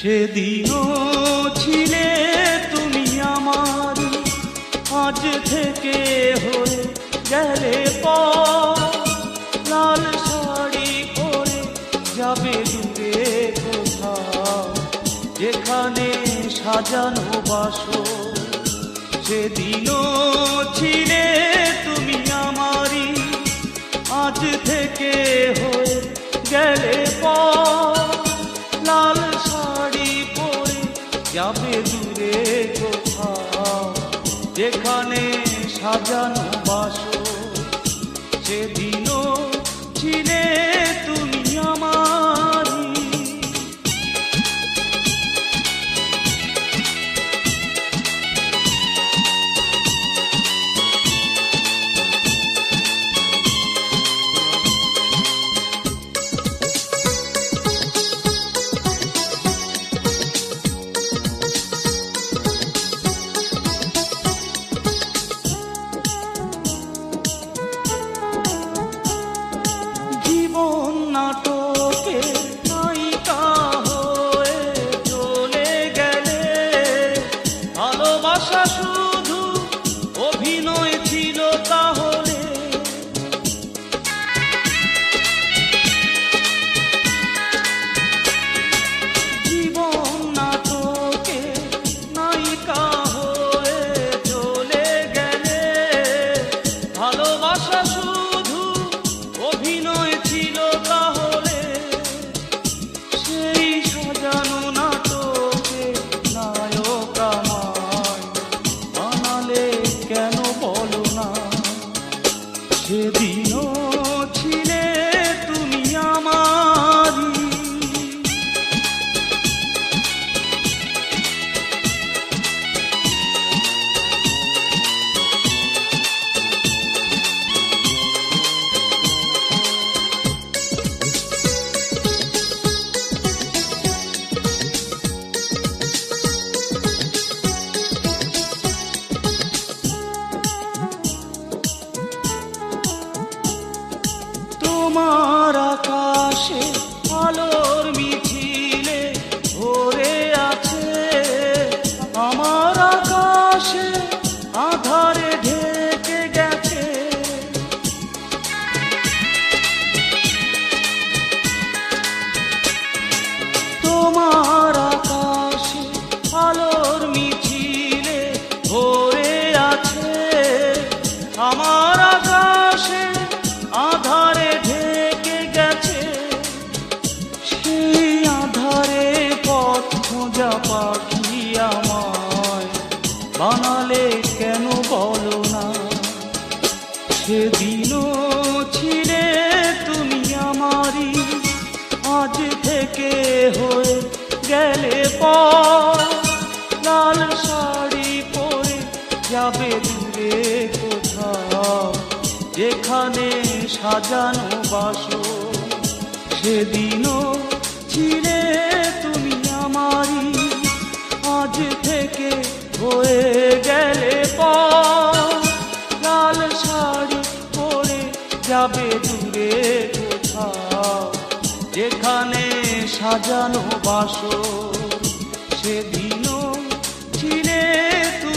সেদিনও ছিলে তুমি আমার, আজ থেকে হয়ে গেলে পর। লাল শাড়ি পরে যাবে দূরে কোথাও, যেখানে সাজানো বাসর। সেদিনও ছিলে তুমি আমারই, আজ থেকে হয়ে গেলে পর। লাল শাড়ি পরে যাবে দূরে কোথাও, যেখানে সাজানো বাসর। সেদিনও ছিলে তুমি আমারই। নাটকে নায়িকা হয়ে চলে গেলে, ভালোবাসা শুধু অভিনয় ছিল তাহলে। জীবন নাটকে নায়িকা হয়ে চলে গেলে, ভালোবাসা শুধু অভিনয় ছিল তাহলে। সেই সাজানো নাটকে নায়ক আমায় বানালে কেন বলো না। সেদিনও ছিলে তুমি আমারই। তোমার আকাশে আলোর মিছিলে ভরে আছে, আমার আকাশে আধারে ঢেকে গেছে। তোমার আকাশে আলোর মিছিলে ভরে আছে, আমার আকাশে আধারে ঢেকে গেছে। সেই আধারে পথ খোঁজা পাখি আমায় বানালে কেন বলো না। সেদিনও ছিলে তুমি আমারই, আজ থেকে হয়ে গেলে পর। লাল শাড়ি পরে যাবে দূরে কোথাও, যেখানে সাজানো বাসর। সেদিনও ছিলে তুমি আমারই, আজ থেকে হয়ে গেলে পর। লাল শাড়ি পরে যাবে দূরে কোথাও, যেখানে সাজানো বাসর। সেদিনও ছিলে তুমি।